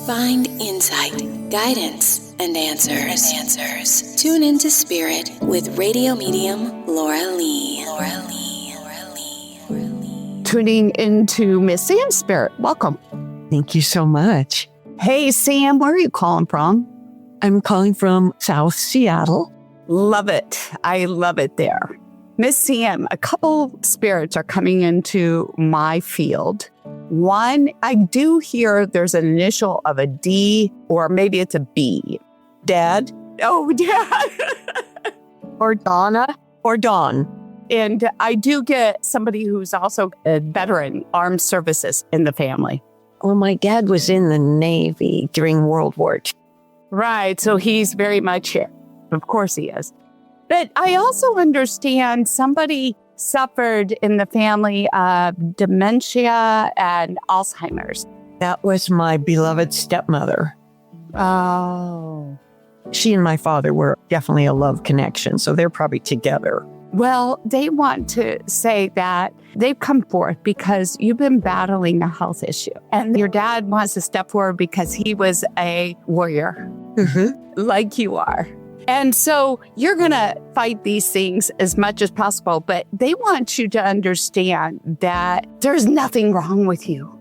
Find insight, guidance, and answers. Tune into Spirit with radio medium Laura Lee. Tuning into Miss Sam's Spirit. Welcome. Thank you so much. Hey, Sam, where are you calling from? I'm calling from South Seattle. Love it. I love it there. Miss Sam, a couple spirits are coming into my field. One, I do hear there's an initial of a D, or maybe it's a B. Dad? Oh, Dad. Or Donna? Or Dawn? And I do get somebody who's also a veteran, armed services in the family. Well, my dad was in the Navy during World War II. Right. So he's very much here. Of course he is. But I also understand somebody suffered in the family of dementia and Alzheimer's. That was my beloved stepmother. Oh. She and my father were definitely a love connection, so they're probably together. Well, they want to say that they've come forth because you've been battling a health issue. And your dad wants to step forward because he was a warrior, like you are. And so you're going to fight these things as much as possible, but they want you to understand that there's nothing wrong with you.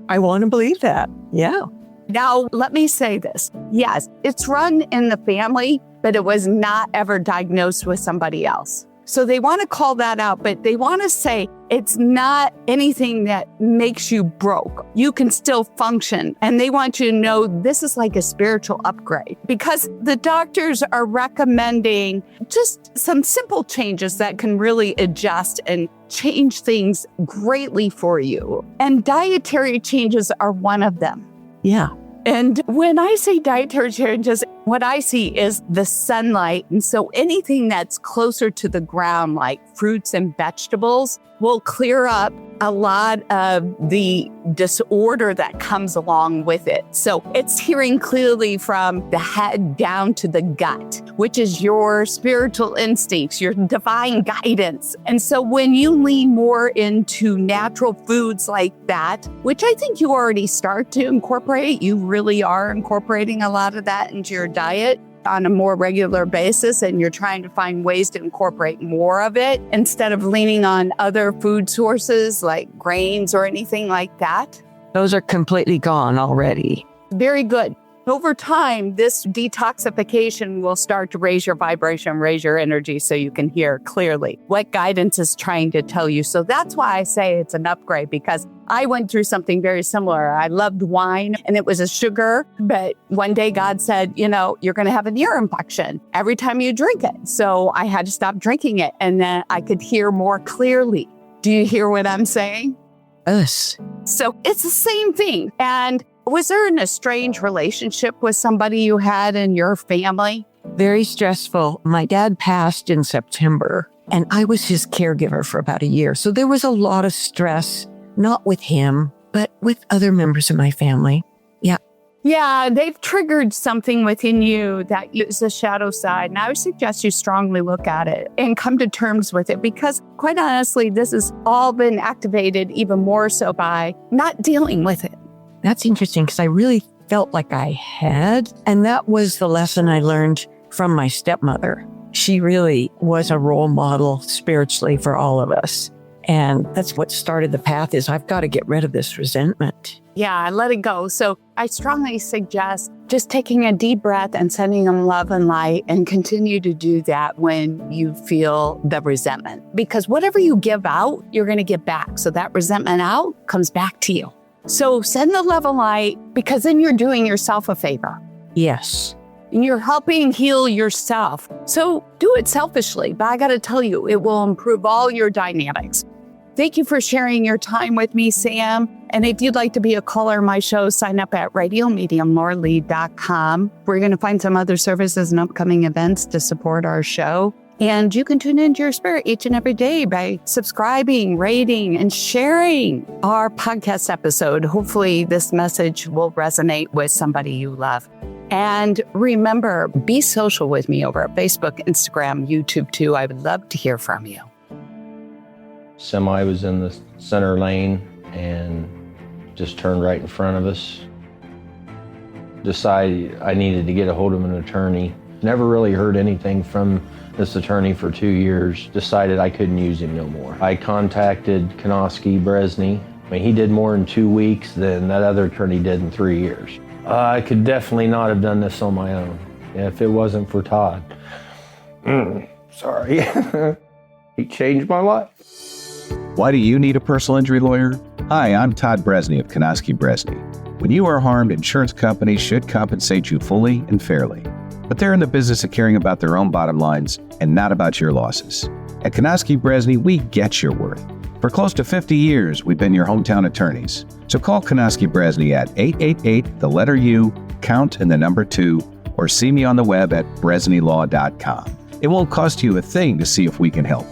I want to believe that. Yeah. Now, let me say this. Yes, it's run in the family, but it was not ever diagnosed with somebody else. So they want to call that out, but they want to say it's not anything that makes you broke. You can still function. And they want you to know this is like a spiritual upgrade because the doctors are recommending just some simple changes that can really adjust and change things greatly for you. And dietary changes are one of them. Yeah. And when I say dietary changes, what I see is the sunlight. And so anything that's closer to the ground, like fruits and vegetables, will clear up a lot of the disorder that comes along with it. So it's hearing clearly from the head down to the gut, which is your spiritual instincts, your divine guidance. And so when you lean more into natural foods like that, which I think you already start to incorporate, you really are incorporating a lot of that into your diet on a more regular basis, and you're trying to find ways to incorporate more of it instead of leaning on other food sources like grains or anything like that. Those are completely gone already. Very good. Over time, this detoxification will start to raise your vibration, raise your energy so you can hear clearly what guidance is trying to tell you. So that's why I say it's an upgrade, because I went through something very similar. I loved wine and it was a sugar, but one day God said, you're going to have an ear infection every time you drink it. So I had to stop drinking it, and then I could hear more clearly. Do you hear what I'm saying? Us. So it's the same thing. And was there an estranged relationship with somebody you had in your family? Very stressful. My dad passed in September, and I was his caregiver for about a year. So there was a lot of stress, not with him, but with other members of my family. Yeah. Yeah, they've triggered something within you that is the shadow side. And I would suggest you strongly look at it and come to terms with it, because quite honestly, this has all been activated even more so by not dealing with it. That's interesting, because I really felt like I had. And that was the lesson I learned from my stepmother. She really was a role model spiritually for all of us. And that's what started the path, is I've got to get rid of this resentment. Yeah, let it go. So I strongly suggest just taking a deep breath and sending them love and light, and continue to do that when you feel the resentment. Because whatever you give out, you're going to get back. So that resentment out comes back to you. So send the love and light, because then you're doing yourself a favor. Yes. And you're helping heal yourself. So do it selfishly, but I got to tell you, it will improve all your dynamics. Thank you for sharing your time with me, Sam. And if you'd like to be a caller on my show, sign up at radiomediumlauralee.com. We're going to find some other services and upcoming events to support our show. And you can tune into your spirit each and every day by subscribing, rating, and sharing our podcast episode. Hopefully this message will resonate with somebody you love. And remember, be social with me over at Facebook, Instagram, YouTube too. I would love to hear from you. Semi was in the center lane and just turned right in front of us. decided I needed to get a hold of an attorney. Never really heard anything from this attorney for 2 years. Decided I couldn't use him no more. I contacted Konoski Bresney. I mean, he did more in 2 weeks than that other attorney did in 3 years. I could definitely not have done this on my own if it wasn't for Todd. Sorry. He changed my life. Why do you need a personal injury lawyer? Hi, I'm Todd Bresney of Konoski Bresney. When you are harmed, insurance companies should compensate you fully and fairly. But they're in the business of caring about their own bottom lines and not about your losses. At Konoski Bresney, we get your worth. For close to 50 years, we've been your hometown attorneys. So call Konoski Bresney at 888, the letter U, count and the number 2, or see me on the web at bresneylaw.com. It won't cost you a thing to see if we can help.